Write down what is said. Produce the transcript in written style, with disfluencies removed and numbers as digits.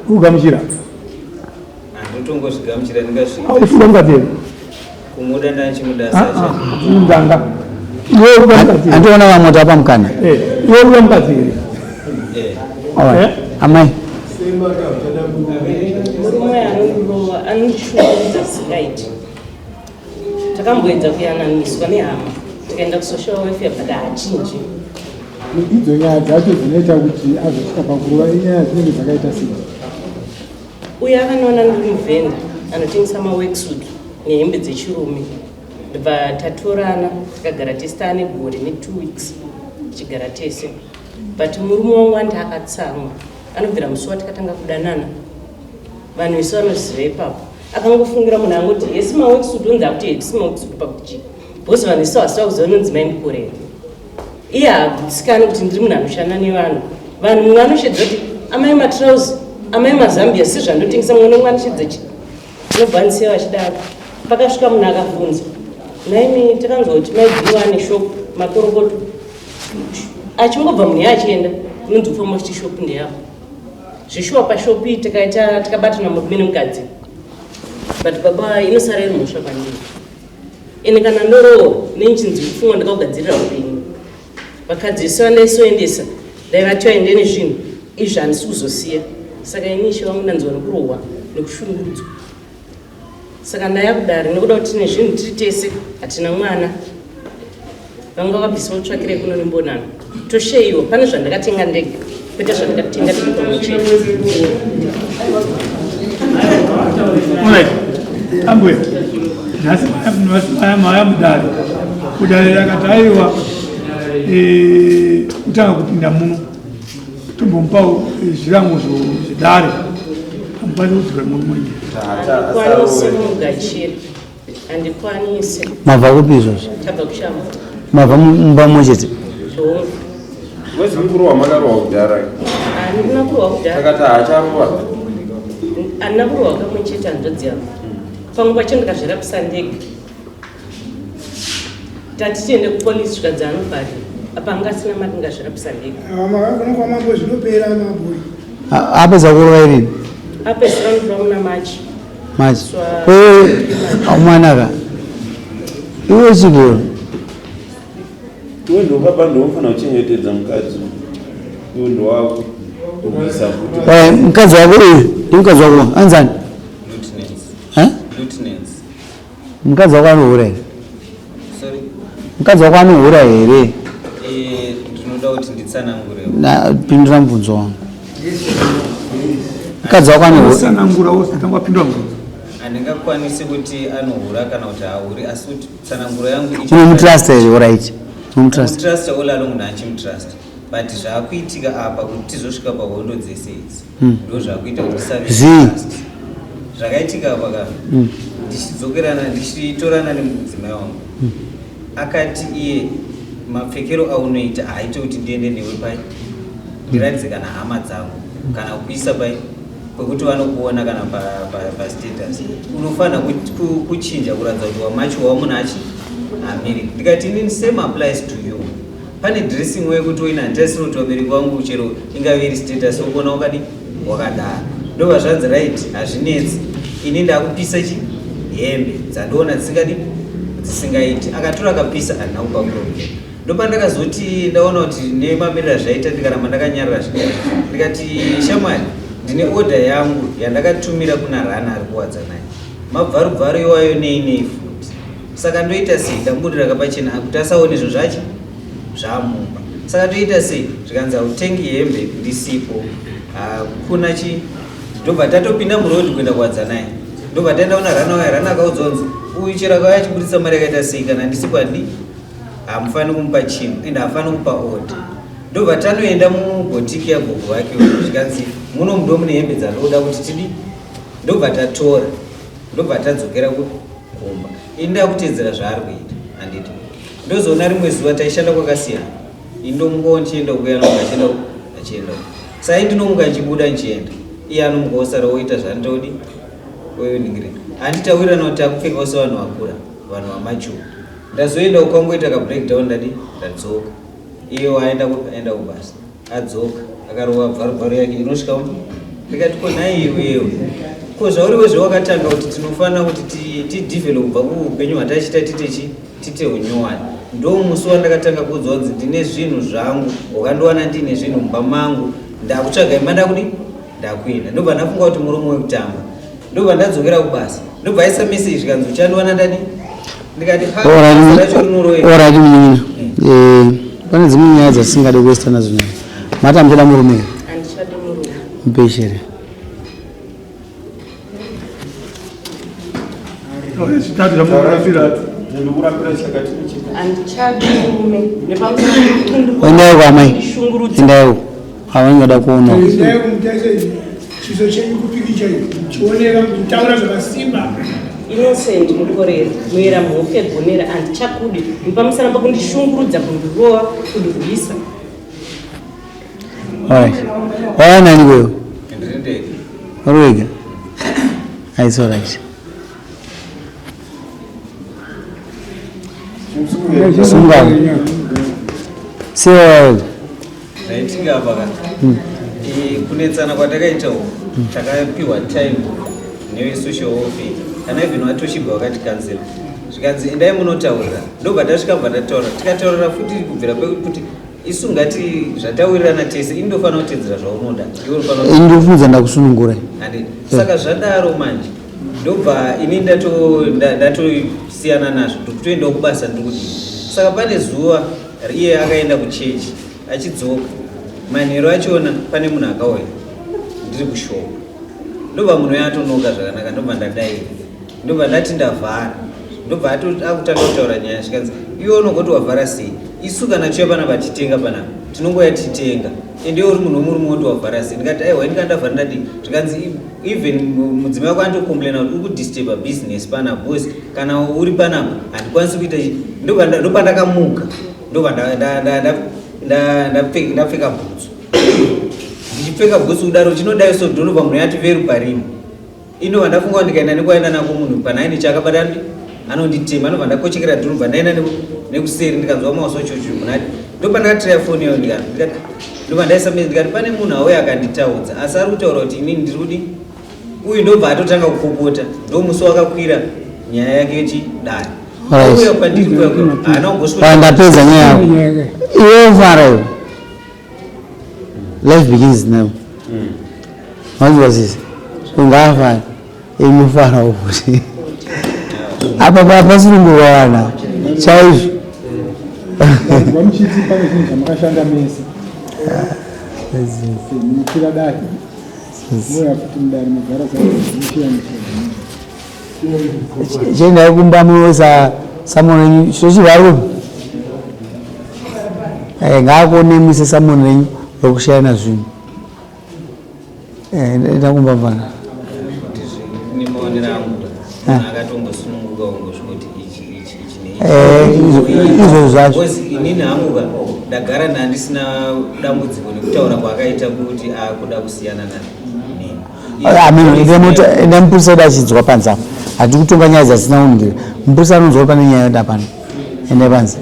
Ugamshira. Gamshira ngashi. Ufunga tena. Kumuda ndachi mudasa. Mudanga. Andiona wamoto hapa mkana. Wewe mpatiri. Alright. Amai. Murume anoshuvudza sikaiti. Takamboedza kuyananiswa nehama. Tikaenda kusocial welfare but hachinji. Idzo nyaya dzacho dzinoita kuti azosvika pakuruva inyaya dzinenge dzakaita sei. Uyo akanoona ndiri muvhenda anotengesa maworksuit nehembe dzechirume. Ndibva tatorana tikagara tese taane gore ne2 weeks tichigara tese. But murume wangu andi akatsamwa. Anobvira musi watakatanga kudanana. Vanhu vese vanoziva ipapo. Akangofungira munhu angoti yesi maworksuit unzi akuti hedisi maworksuit pakuti. Bhosi vanhu vese vasiva kuziva unonzi maimbikorera. Iye haagutsikani kuti ndiri munhu anoshanda nevanhu. Vanhu mumwe anoshedza kuti amai matrauzi, amai mazambia si zvandotengesa mumwe nomwe anoshedza chi. Inobvanisiya vachidaro. Pakasvika munhu akabvunza. Naimi takanzwa kuti maibhiwa neshopu makorokoto. Achingobva munhu yachienda unonzi ufamba kuti shopu ndeyapo. Zvishuwa pashopu iyi tikabatana murume nemukadzi. But baba inosara iri mhosva kwandiri. Ine kana ndorohwa nenchinzi kupfungwa ndakagadzirira upenyu. Vakadzi vese vandaisoendesa ndaiva ende nezvinhu izvi handisi kuzosiya. Saka ini ishe vangu ndanzwa nekurohwa nekushungurudzwa. Saka ndaya kudari nekuda kuti tine zvinhu tiri tese hatina mwana. Vanga vakabvisa mutsvakire kuno nembonana. Tosheyiwa pane zvandakatenga ndege kwete zvandakatenga tiri pamuchete. Ambwe nhasi maya mudare kudare rakati aiwa kutanga kupinda muno tombomupawo zvirango zvidare amukwanisi kudzura murume Handikwanisi kumugachira. Handikwanisi. Mabva kupi izvozvo? Tabva kushama. Mabva mumba mumwe chete? Wezi mkuruwa makaruwa kudhara. Handina kurohwa kudhara. Takati haacharuwa. Handina kurohwa kamwe chete hanzvadzi yangu. Pamwe pacho ndikazvirapisa ndege. Tati tiende kupolisi svika dzaanobhadha. Apa anga asina mari ndingazvirapisa ndege. Vanokwa mambo zvinopera maboi. Apedza kurohwa irini? Apedzisira ndikuva muna machi. Machi. Mwanaka. Iwe chigoro. Iwe ndokaba ndofanira kuchengetedza mukadzi. Iwe ndowako. Mukadzi wako uyu ndimukadzi wako anzani? Lieutenants. Mukadzi wako anohura here? Sorry. Mukadzi wako anohura here? Ndinoda kuti nditsanangure. Pindura mubvunzo wangu. Mukadzi wako anohura? Tsanangura wosatanga pindura mubvunzo. Handingakwanisi kuti anohura kana kuti hauri asi kuti tsananguro yangu unomutrust here alright? Unomutrust all along ndachimutrust. But zvaakuitika apa kuti tizosvika pahondo dzese idzi. Ndo zvaakuita kuti tisave trust. Zvakaitika apa kana ndichidzokerana ndichitorana nemudzimai wangu. Akati iye mapfekero aunoita haaite kuti ndiende newe pai. Ndiratidze kana hama dzangu kana kuisa pai kwekuti vanokuona kana pastatus. Unofanira kuchinja kuratidza kuti wamacho wamunachi America. Ndikati inini same applies to you. Pane dressing way kuti uina ndasiro kuti vabereki vangu chero ingave iri status ukuona wakadi wakadara. Ndobva zvanzi right hazvinetsi. Ini ndakupisa hembe dzandoona dzisingaiti. Akatora akapisa handina kupa problem. Ndopa ndakazoti ndaona kuti nemamirira zvaita ndikaramba ndakanyarara zvidai. Ndikati shamwari ndine order yangu yandakatumira kuna Rana ari kuwadza naye. Mabvarubvaru iwayo nei futi. Saka ndoita sei ndambudira kapachena kuti asaone izvo zvacho zvamumba. Saka toita sei zvikanzi utengi hembe ndisipo. Kuna chi ndobva tatopinda murodhi kuenda kuwadza naye. Ndobva taendaona Rana waye Rana akaudzonzi uyu chero akauya achibudisa mari yakaita sei kana ndisipo handi hamufani kumupa chinhu ende hafani kupa order. Ndobva tanoenda mubhotiki yagogo wake zvikanzi muno muno mune hembe dzanoda kuti tidi. Ndobva tatora ndobva tadzokera kukumba. Ini ndakutedzera zvaari kuita handiti. Ndozoona rimwe zuva taishanda kwakasiyana. indomuka ndichienda kuya achienda sai ndinomuka nchibuda nchienda iye anomuka osara oita zvandodi oyoningirira handitaurira kuti akupfekawo sevanhu vakura vanhu vamachuo ndazoenda ukangoita kabreakdown ndadzoka iye aenda kubasa adzoka akarova bvarubvaru yake inosvika ndikati ko nhai iwewe ko zvauri wezvewakatanga kuti tinofanira kuti tidevelopa upenyu hwatachita tite unyowani ndo musi wandakatanga kuudzwa kuti ndine zvinhu zvangu wakandowana ndine zvinhu mumba mangu ndakutsvaga imba ndakuenda ndobva ndafunga kuti muromo wekutamba ndobva ndadzokera kubasa ndobva aisa meseji kanzi uchandiwana ndani ndikati racho orati munyina pane dzimwe nyaya dzasingade kuwesta nazo nyaya matambuda murume mupeshere endayo kwamai endayo havangada kuona chiso chenyu kupikicha chioneka mutaura zvakasimba Innocent mukorera muera muhofe gonera andichakudi mupamusana pakundishungurudza kundirova kundirwisa waanani wewe urwega it's all right sungana sewa raitika paka kunetsana kwatakaita takapiwa time nevesocial welfare kana even vatoshibva vakati cancel zvikanzi endai munotaurira ndobva tasvika bva tataura tikataurira futi kubvira pekuti isu ngati zvatawirirana tese indofanira kutedzera zvaunoda indofunza ndakusunungura saka zvadaro manje ndobva ini ndatosiyana nazvo ndokutoendawo kubasa ndikudii saka pane zuva iye akaenda kuchechi achidzoka manheru achona pane munhu akauya ndiri kushowa ndobva munhu yatonoka zvakanaka ndobva ndadaira ndobva ndati ndavhara ndobva akutanga kutaura nyaya zvikanzi iwe unogoti wavhara sei isu kana tiuya panapa titenga panapa tinongoya titenga ende uri munhu womurume woti wavhara sei ndikati aiwa ndikandavhara ndadii zvikanzi even mudzimai wako andokomplaina kuti uri kudisturba business panapa bcause kana uri panapa handikwanisi kuita ndobva ndakamuka ndobva ndapfeka bhutsu ndichipfeka bhutsu kudaro chinodai so ndonobva munhu yati veru parima indobva ndafunga kuti ndikaenda nekwaenda nako munhu panaini chakabata anonditema ndobva ndakochekera dhorobha ndaenda nekuseri ndikanzwa maoso chocho munati ndobva ndakatira foni yayo ndobva ndaisa mezi ndikati pane munhu auya akanditaudza asi ari kutaura kuti inini ndiri kudi uyu ndobva atotanga kupopota ndo musi wakakwira nyaya yake yechidari uya kwandiri kuya haana ndapedza nyaya yako iwe ufara iwe life begins now wanzwa sisi ungafara imufara ukuthi apa pasilunguka wana chaizvo vamuchiti pane zvinhu zvamakashanda mese mukira dare moya kuti mudare mugara chendai kumba muwesa samoni chochivarume ngaakuonemwise samoni renyu rokushayana zvinhu ndakumba mvana nimaonera angu akatombosununguka ungosvikuti izvo zvacho inini hangu ndagara ndandisina dambudziko nekutaura kwaakaita kuti akuda kusiyana ende mupurisa uda achidzwa panze apo hati kutonga nyaya dzasina uningiri mupurisa anonzwa pane nyaya yoda pano ende panze